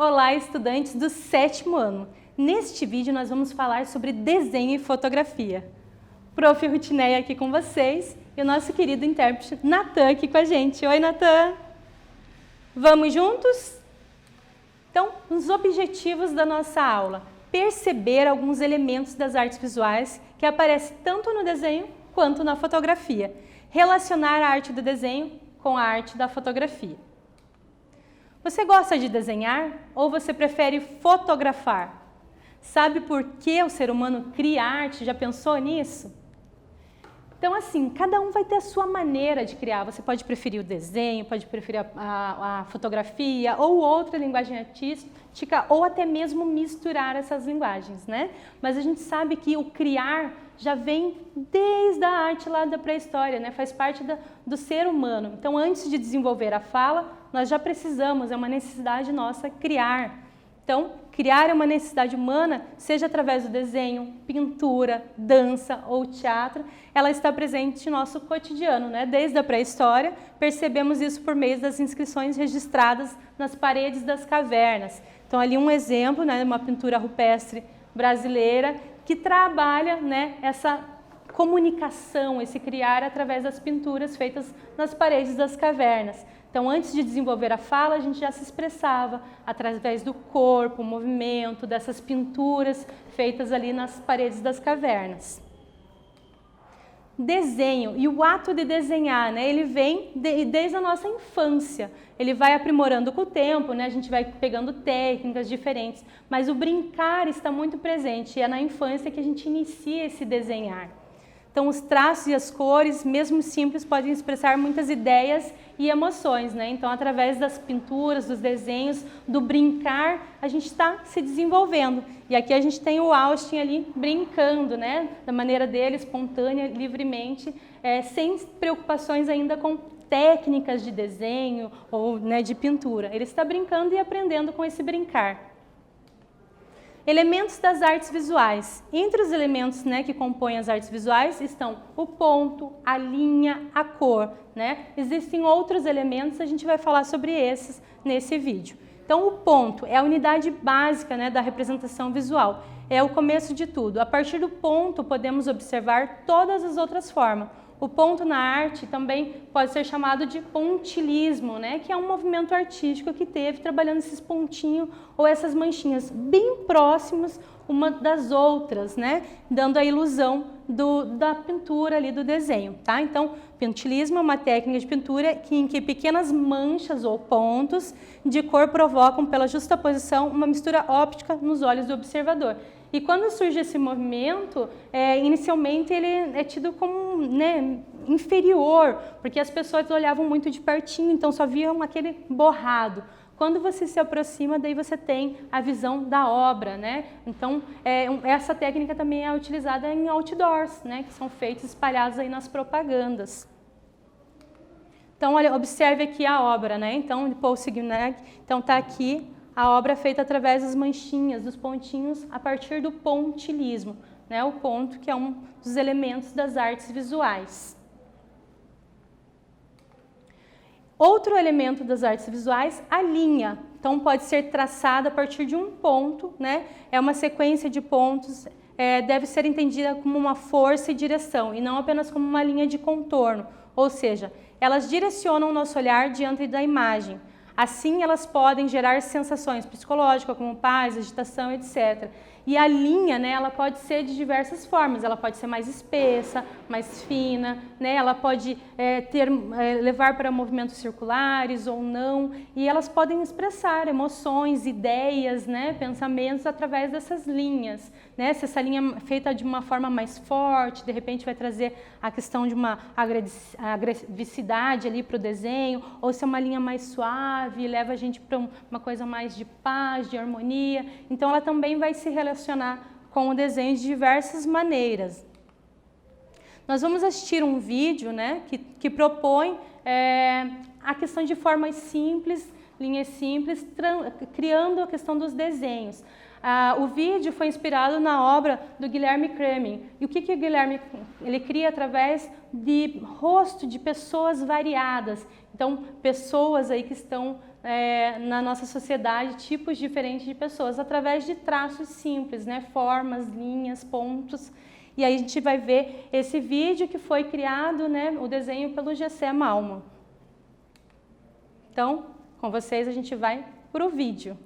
Olá, estudantes do 7º ano! Neste vídeo nós vamos falar sobre desenho e fotografia. Prof. Rutineia aqui com vocês e o nosso querido intérprete Natan aqui com a gente. Oi, Natan! Vamos juntos? Então, os objetivos da nossa aula. Perceber alguns elementos das artes visuais que aparecem tanto no desenho quanto na fotografia. Relacionar a arte do desenho com a arte da fotografia. Você gosta de desenhar ou você prefere fotografar? Sabe por que o ser humano cria arte? Já pensou nisso? Então, assim, cada um vai ter a sua maneira de criar. Você pode preferir o desenho, pode preferir a fotografia ou outra linguagem artística ou até mesmo misturar essas linguagens, né? Mas a gente sabe que o criar já vem desde a arte lá da pré-história, né? Faz parte do ser humano. Então, antes de desenvolver a fala, nós já precisamos, é uma necessidade nossa criar. Então, criar é uma necessidade humana, seja através do desenho, pintura, dança ou teatro, ela está presente no nosso cotidiano, né? Desde a pré-história, percebemos isso por meio das inscrições registradas nas paredes das cavernas. Então, ali um exemplo, né? Uma pintura rupestre brasileira que trabalha, né, essa comunicação, esse criar através das pinturas feitas nas paredes das cavernas. Então, antes de desenvolver a fala, a gente já se expressava através do corpo, o movimento, dessas pinturas feitas ali nas paredes das cavernas. Desenho e o ato de desenhar, né, ele vem desde a nossa infância. Ele vai aprimorando com o tempo, né, a gente vai pegando técnicas diferentes, mas o brincar está muito presente e é na infância que a gente inicia esse desenhar. Então, os traços e as cores, mesmo simples, podem expressar muitas ideias e emoções, né? Então, através das pinturas, dos desenhos, do brincar, a gente está se desenvolvendo. E aqui a gente tem o Austin ali brincando, né? Da maneira dele, espontânea, livremente, sem preocupações ainda com técnicas de desenho ou, né, de pintura. Ele está brincando e aprendendo com esse brincar. Elementos das artes visuais. Entre os elementos, né, que compõem as artes visuais estão o ponto, a linha, a cor, né? Existem outros elementos, a gente vai falar sobre esses nesse vídeo. Então, o ponto é a unidade básica, né, da representação visual. É o começo de tudo. A partir do ponto, podemos observar todas as outras formas. O ponto na arte também pode ser chamado de pontilismo, né? Que é um movimento artístico que teve trabalhando esses pontinhos ou essas manchinhas bem próximos uma das outras, né? Dando a ilusão da pintura ali, do desenho, tá? Então, pontilismo é uma técnica de pintura em que pequenas manchas ou pontos de cor provocam pela justaposição uma mistura óptica nos olhos do observador. E quando surge esse movimento, inicialmente ele é tido como, né, inferior, porque as pessoas olhavam muito de pertinho, então só viam aquele borrado. Quando você se aproxima, daí você tem a visão da obra, né? Então, essa técnica também é utilizada em outdoors, né, que são feitos espalhados aí nas propagandas. Então, olha, observe aqui a obra, né? Então, de Paul Signac, então tá aqui a obra é feita através das manchinhas, dos pontinhos, a partir do pontilismo, né? O ponto que é um dos elementos das artes visuais. Outro elemento das artes visuais, a linha. Então, pode ser traçada a partir de um ponto, né? É uma sequência de pontos, deve ser entendida como uma força e direção, e não apenas como uma linha de contorno. Ou seja, elas direcionam o nosso olhar diante da imagem. Assim, elas podem gerar sensações psicológicas, como paz, agitação, etc. E a linha, né, ela pode ser de diversas formas. Ela pode ser mais espessa, mais fina, né, ela pode levar para movimentos circulares ou não. E elas podem expressar emoções, ideias, né, pensamentos através dessas linhas. Né? Se essa linha é feita de uma forma mais forte, de repente vai trazer a questão de uma agressividade ali para o desenho, ou se é uma linha mais suave, leva a gente para uma coisa mais de paz, de harmonia. Então, ela também vai se relacionar com o desenho de diversas maneiras. Nós vamos assistir um vídeo, né, que propõe a questão de formas simples, linhas simples, criando a questão dos desenhos. O vídeo foi inspirado na obra do Guilherme Kremen. E o que o Guilherme ele cria através de rosto de pessoas variadas. Então, pessoas aí que estão na nossa sociedade, tipos diferentes de pessoas, através de traços simples, né? Formas, linhas, pontos. E aí a gente vai ver esse vídeo que foi criado, né? O desenho pelo Gessé Malmo. Então, com vocês a gente vai para o vídeo.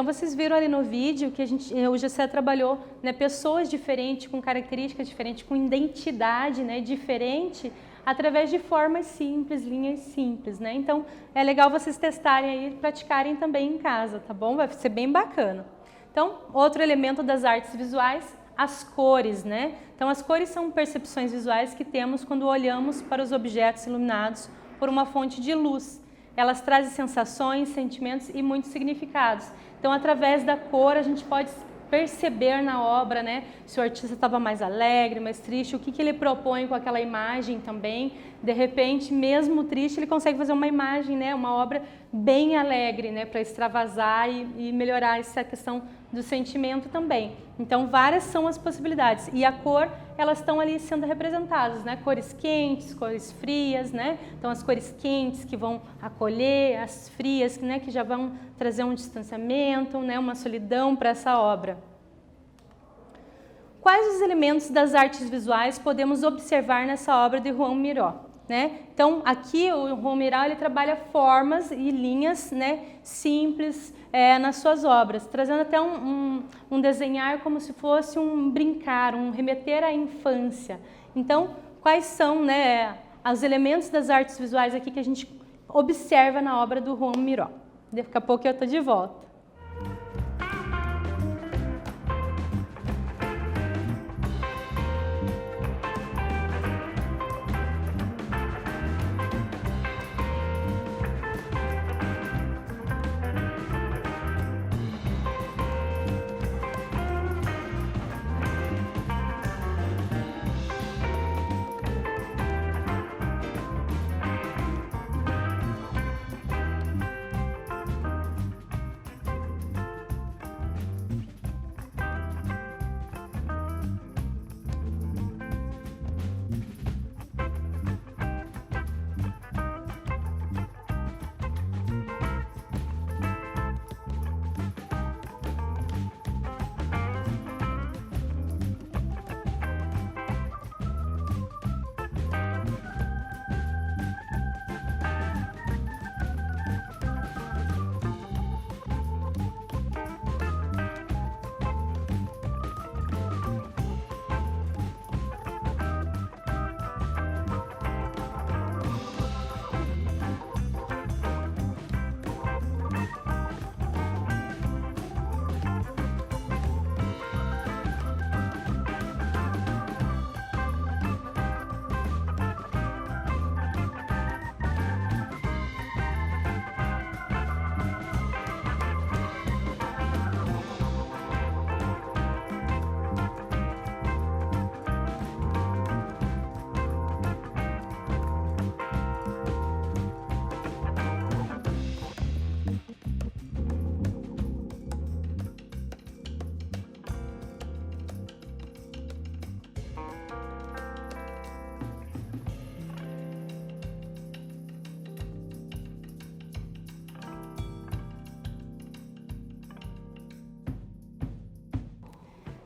Então vocês viram ali no vídeo que o Gessé trabalhou, né, pessoas diferentes, com características diferentes, com identidade, né, diferente, através de formas simples, linhas simples, né? Então é legal vocês testarem aí e praticarem também em casa, tá bom? Vai ser bem bacana. Então, outro elemento das artes visuais, as cores, né? Então as cores são percepções visuais que temos quando olhamos para os objetos iluminados por uma fonte de luz. Elas trazem sensações, sentimentos e muitos significados. Então, através da cor, a gente pode perceber na obra, né, se o artista estava mais alegre, mais triste, o que ele propõe com aquela imagem também. De repente, mesmo triste, ele consegue fazer uma imagem, né, uma obra bem alegre, né, para extravasar e melhorar essa questão do sentimento também. Então, várias são as possibilidades. E a cor, elas estão ali sendo representadas, né, cores quentes, cores frias, né. Então, as cores quentes que vão acolher, as frias, né, que já vão trazer um distanciamento, né, uma solidão para essa obra. Quais os elementos das artes visuais podemos observar nessa obra de João Miró? Né? Então, aqui o João Miró ele trabalha formas e linhas, né, simples nas suas obras, trazendo até um desenhar como se fosse um brincar, um remeter à infância. Então, quais são, né, os elementos das artes visuais aqui que a gente observa na obra do João Miró. Daqui a pouco eu estou de volta.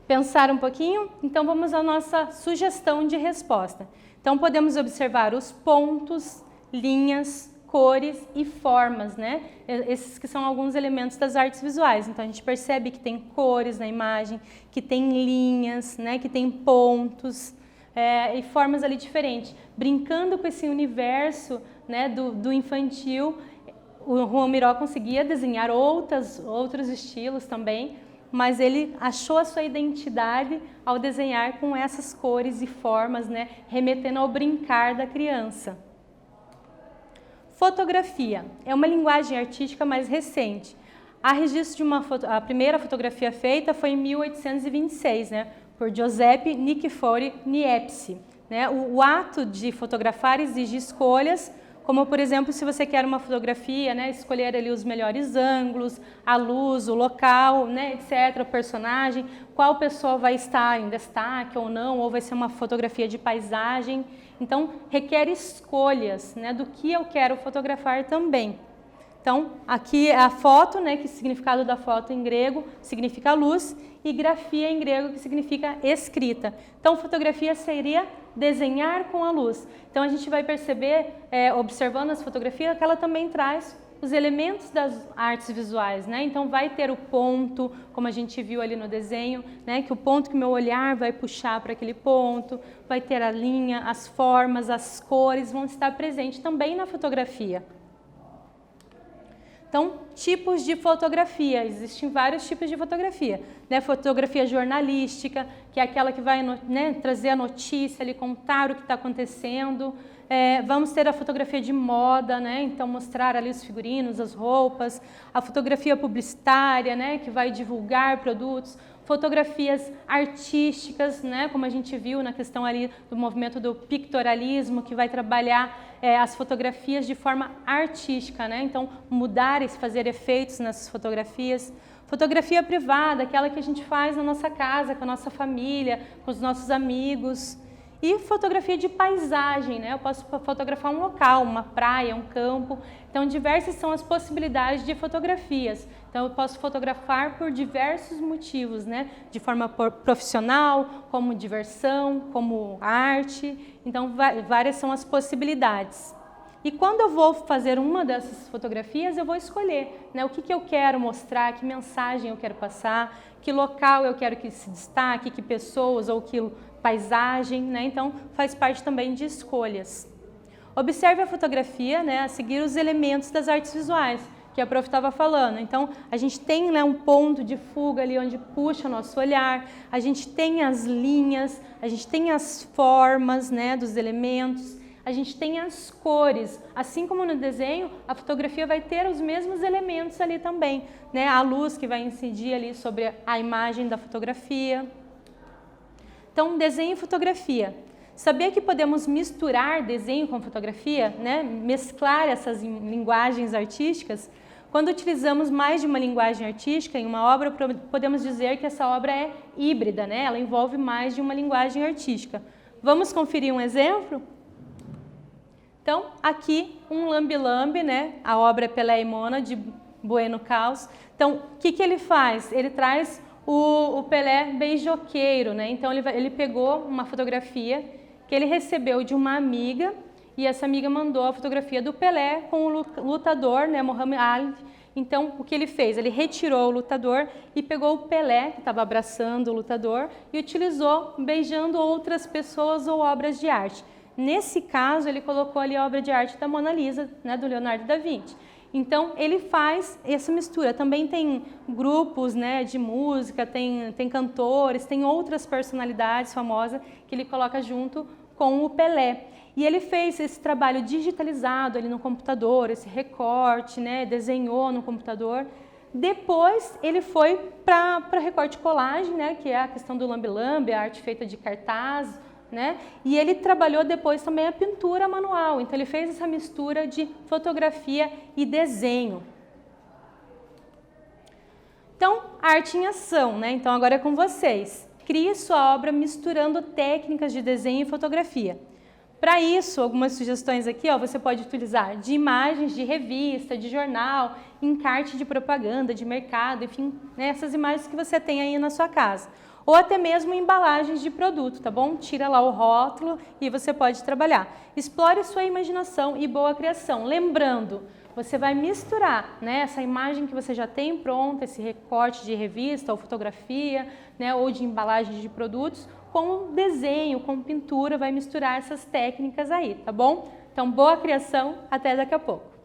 Pensar um pouquinho? Então vamos à nossa sugestão de resposta. Então podemos observar os pontos, linhas, cores e formas, né? Esses que são alguns elementos das artes visuais. Então a gente percebe que tem cores na imagem, que tem linhas, né? Que tem pontos e formas ali diferentes. Brincando com esse universo, né? do infantil, o João Miró conseguia desenhar outros estilos também, mas ele achou a sua identidade ao desenhar com essas cores e formas, né, remetendo ao brincar da criança. Fotografia é uma linguagem artística mais recente. Há registro de a primeira fotografia feita foi em 1826, né, por Giuseppe Nikiphori Niepce. Né? O ato de fotografar exige escolhas, como, por exemplo, se você quer uma fotografia, né, escolher ali os melhores ângulos, a luz, o local, né, etc., o personagem, qual pessoa vai estar em destaque ou não, ou vai ser uma fotografia de paisagem. Então, requer escolhas, né, do que eu quero fotografar também. Então, aqui é a foto, né, que o significado da foto em grego significa luz, e grafia em grego, que significa escrita. Então, fotografia seria desenhar com a luz. Então, a gente vai perceber, observando as fotografias, que ela também traz os elementos das artes visuais, né? Então, vai ter o ponto, como a gente viu ali no desenho, né? Que o ponto que o meu olhar vai puxar para aquele ponto, vai ter a linha, as formas, as cores vão estar presentes também na fotografia. Então, tipos de fotografia, existem vários tipos de fotografia, né? Fotografia jornalística, que é aquela que vai, né, trazer a notícia, ali, contar o que está acontecendo. Vamos ter a fotografia de moda, né? Então mostrar ali os figurinos, as roupas, a fotografia publicitária, né, que vai divulgar produtos, fotografias artísticas, né, como a gente viu na questão ali do movimento do pictorialismo, que vai trabalhar as fotografias de forma artística, né? Então mudar e fazer efeitos nessas fotografias. Fotografia privada, aquela que a gente faz na nossa casa, com a nossa família, com os nossos amigos. E fotografia de paisagem, né? Eu posso fotografar um local, uma praia, um campo. Então, diversas são as possibilidades de fotografias. Então, eu posso fotografar por diversos motivos, né? De forma profissional, como diversão, como arte. Então, várias são as possibilidades. E quando eu vou fazer uma dessas fotografias, eu vou escolher, né, o que eu quero mostrar, que mensagem eu quero passar, que local eu quero que se destaque, que pessoas ou que paisagem, né? Então faz parte também de escolhas. Observe a fotografia, né, a seguir os elementos das artes visuais, que a prof estava falando. Então, a gente tem, né, um ponto de fuga ali onde puxa o nosso olhar, a gente tem as linhas, a gente tem as formas, né, dos elementos, a gente tem as cores. Assim como no desenho, a fotografia vai ter os mesmos elementos ali também, né, a luz que vai incidir ali sobre a imagem da fotografia. Então, desenho e fotografia. Sabia que podemos misturar desenho com fotografia, né, mesclar essas linguagens artísticas? Quando utilizamos mais de uma linguagem artística em uma obra, podemos dizer que essa obra é híbrida, né? Ela envolve mais de uma linguagem artística. Vamos conferir um exemplo? Então, aqui um lambe-lambe, né? A obra é Pelé e Mona, de Bueno Caos. Então, o que ele faz? Ele traz o Pelé beijoqueiro, né? Então, ele pegou uma fotografia que ele recebeu de uma amiga, e essa amiga mandou a fotografia do Pelé com o lutador, né, Muhammad Ali. Então, o que ele fez? Ele retirou o lutador e pegou o Pelé, que estava abraçando o lutador, e utilizou beijando outras pessoas ou obras de arte. Nesse caso, ele colocou ali a obra de arte da Mona Lisa, né, do Leonardo da Vinci. Então, ele faz essa mistura. Também tem grupos, né, de música, tem cantores, tem outras personalidades famosas que ele coloca junto com o Pelé. E ele fez esse trabalho digitalizado ali no computador, esse recorte, né, desenhou no computador. Depois ele foi para recorte colagem, né, que é a questão do lambe-lambe, a arte feita de cartaz, né? E ele trabalhou depois também a pintura manual. Então ele fez essa mistura de fotografia e desenho. Então, arte em ação, né? Então agora é com vocês. Crie sua obra misturando técnicas de desenho e fotografia. Para isso, algumas sugestões aqui, ó, você pode utilizar de imagens de revista, de jornal, encarte de propaganda, de mercado, enfim, né, essas imagens que você tem aí na sua casa. Ou até mesmo embalagens de produto, tá bom? Tira lá o rótulo e você pode trabalhar. Explore sua imaginação e boa criação. Lembrando, você vai misturar, né, essa imagem que você já tem pronta, esse recorte de revista ou fotografia, né, ou de embalagem de produtos, com desenho, com pintura, vai misturar essas técnicas aí, tá bom? Então, boa criação, até daqui a pouco.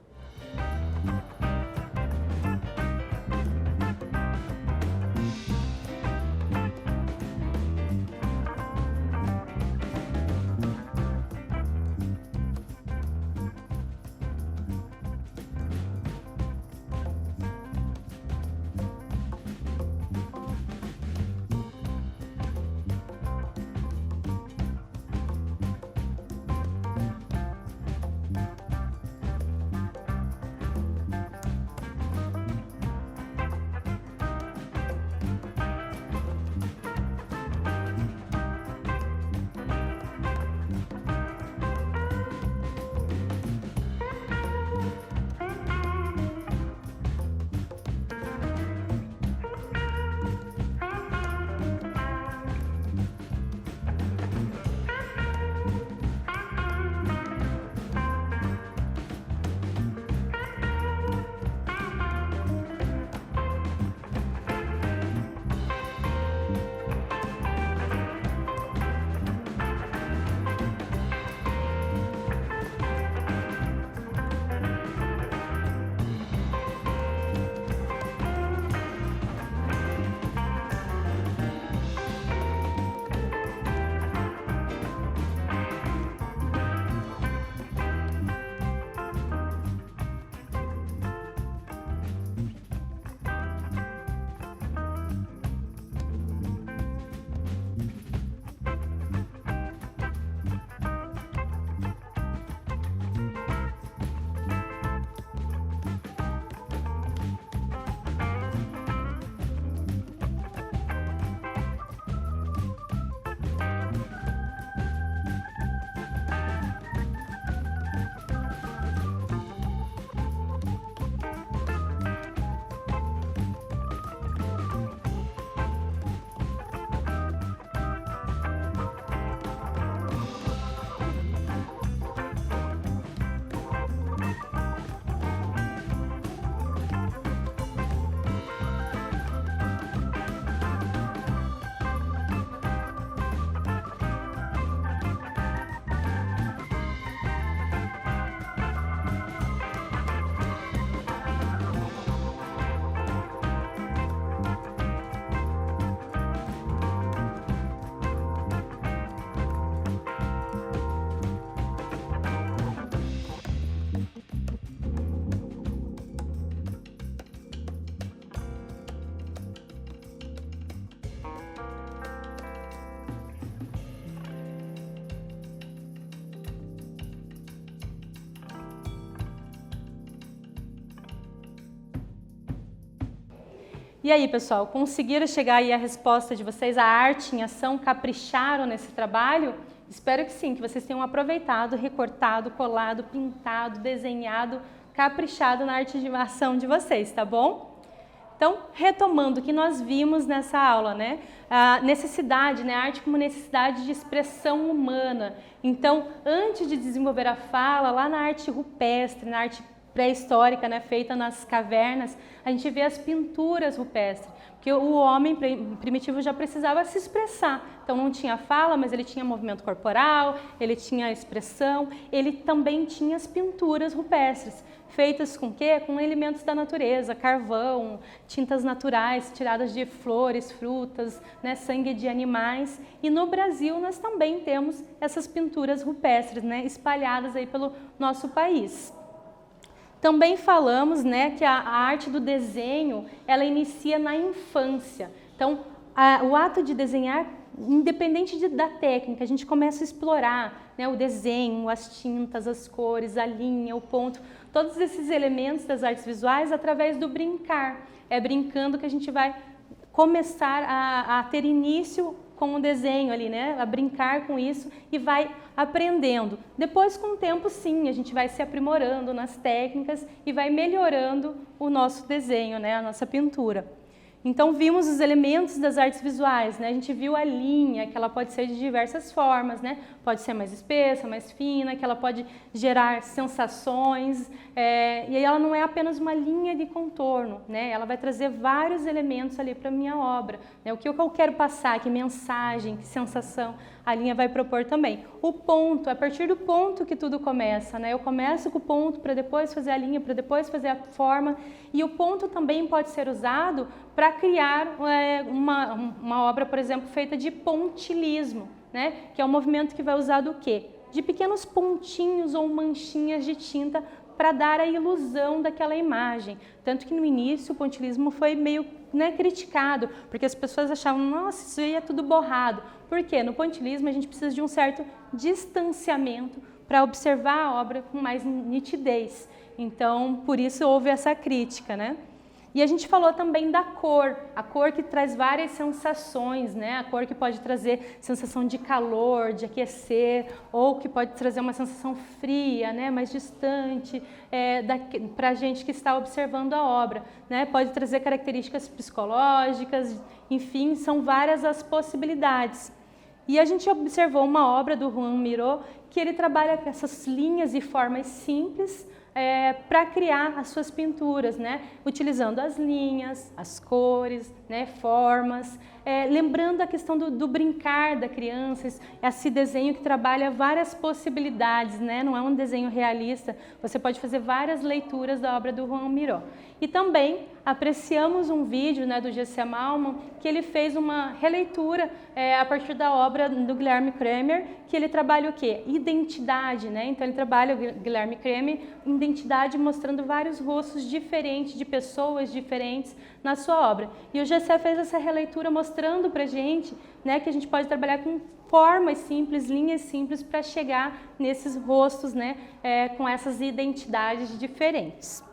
E aí, pessoal, conseguiram chegar aí a resposta de vocês? A arte em ação, capricharam nesse trabalho? Espero que sim, que vocês tenham aproveitado, recortado, colado, pintado, desenhado, caprichado na arte de ação de vocês, tá bom? Então, retomando o que nós vimos nessa aula, né? A necessidade, né? A arte como necessidade de expressão humana. Então, antes de desenvolver a fala, lá na arte rupestre, na arte pré-histórica, né, feita nas cavernas, a gente vê as pinturas rupestres, porque o homem primitivo já precisava se expressar, então não tinha fala, mas ele tinha movimento corporal, ele tinha expressão, ele também tinha as pinturas rupestres, feitas com quê? Com elementos da natureza, carvão, tintas naturais tiradas de flores, frutas, né, sangue de animais, e no Brasil nós também temos essas pinturas rupestres, né, espalhadas aí pelo nosso país. Também falamos, né, que a arte do desenho, ela inicia na infância. Então, o ato de desenhar, independente da técnica, a gente começa a explorar, né, o desenho, as tintas, as cores, a linha, o ponto, todos esses elementos das artes visuais através do brincar. É brincando que a gente vai começar a ter início com o desenho ali, né? A brincar com isso e vai aprendendo. Depois, com o tempo, sim, a gente vai se aprimorando nas técnicas e vai melhorando o nosso desenho, né? A nossa pintura. Então, vimos os elementos das artes visuais, né? A gente viu a linha, que ela pode ser de diversas formas, né? Pode ser mais espessa, mais fina, que ela pode gerar sensações, e aí ela não é apenas uma linha de contorno, né? Ela vai trazer vários elementos ali para a minha obra, né? O que eu quero passar, que mensagem, que sensação, a linha vai propor também. O ponto, a partir do ponto que tudo começa, né? Eu começo com o ponto para depois fazer a linha, para depois fazer a forma, e o ponto também pode ser usado para criar uma obra, por exemplo, feita de pontilismo, né? Que é um movimento que vai usar do quê? De pequenos pontinhos ou manchinhas de tinta para dar a ilusão daquela imagem. Tanto que no início o pontilismo foi meio, né, criticado, porque as pessoas achavam, nossa, isso aí é tudo borrado. Por quê? No pontilismo a gente precisa de um certo distanciamento para observar a obra com mais nitidez. Então, por isso houve essa crítica, né? E a gente falou também da cor, a cor que traz várias sensações, né? A cor que pode trazer sensação de calor, de aquecer, ou que pode trazer uma sensação fria, né? Mais distante, para a gente que está observando a obra, né? Pode trazer características psicológicas, enfim, são várias as possibilidades. E a gente observou uma obra do Juan Miró que ele trabalha com essas linhas e formas simples, para criar as suas pinturas, né? Utilizando as linhas, as cores, né? Formas, lembrando a questão do brincar da criança, esse desenho que trabalha várias possibilidades, né? Não é um desenho realista, você pode fazer várias leituras da obra do Juan Miró. E também apreciamos um vídeo, né, do G.C. Malman, que ele fez uma releitura a partir da obra do Guilherme Kremer, que ele trabalha o quê? Identidade, né? Então ele trabalha, o Guilherme Kremer, identidade, mostrando vários rostos diferentes, de pessoas diferentes na sua obra. E o G.C. fez essa releitura mostrando pra gente, né, que a gente pode trabalhar com formas simples, linhas simples para chegar nesses rostos, né, com essas identidades diferentes.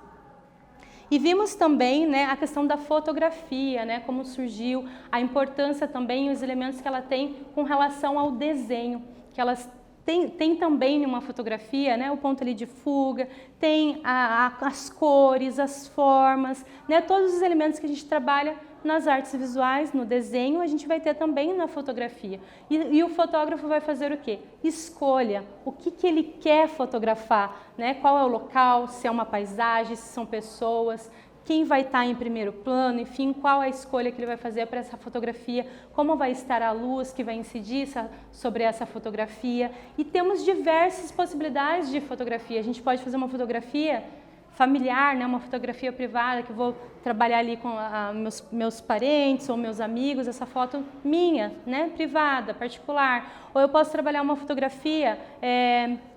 E vimos também, né, a questão da fotografia, né, como surgiu, a importância também, os elementos que ela tem com relação ao desenho, que elas tem também numa fotografia, né, o ponto ali de fuga, tem as cores, as formas, né, todos os elementos que a gente trabalha nas artes visuais, no desenho, a gente vai ter também na fotografia. E o fotógrafo vai fazer o quê? Escolha o que ele quer fotografar, né? Qual é o local, se é uma paisagem, se são pessoas, quem vai estar em primeiro plano, enfim, qual é a escolha que ele vai fazer para essa fotografia, como vai estar a luz que vai incidir sobre essa fotografia. E temos diversas possibilidades de fotografia. A gente pode fazer uma fotografia familiar, né, uma fotografia privada, que eu vou trabalhar ali com meus parentes ou meus amigos, essa foto minha, né, privada, particular. Ou eu posso trabalhar uma fotografia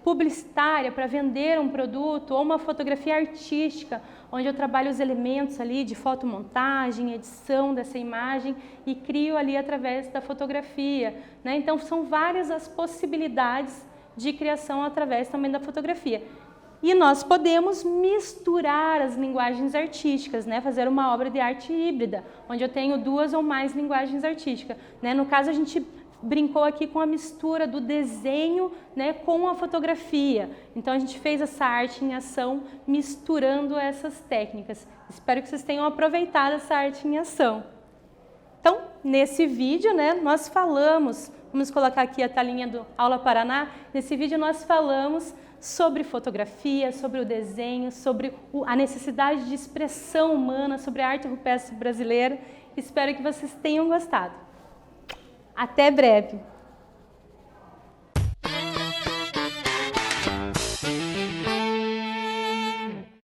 publicitária para vender um produto, ou uma fotografia artística, onde eu trabalho os elementos ali de fotomontagem, edição dessa imagem e crio ali através da fotografia, né? Então são várias as possibilidades de criação através também da fotografia. E nós podemos misturar as linguagens artísticas, né? Fazer uma obra de arte híbrida, onde eu tenho 2 ou mais linguagens artísticas, né? No caso, a gente brincou aqui com a mistura do desenho, né, com a fotografia. Então a gente fez essa arte em ação misturando essas técnicas. Espero que vocês tenham aproveitado essa arte em ação. Então, nesse vídeo, né, nós falamos, vamos colocar aqui a telinha do Aula Paraná, nesse vídeo nós falamos sobre fotografia, sobre o desenho, sobre a necessidade de expressão humana, sobre a arte rupestre brasileira. Espero que vocês tenham gostado. Até breve!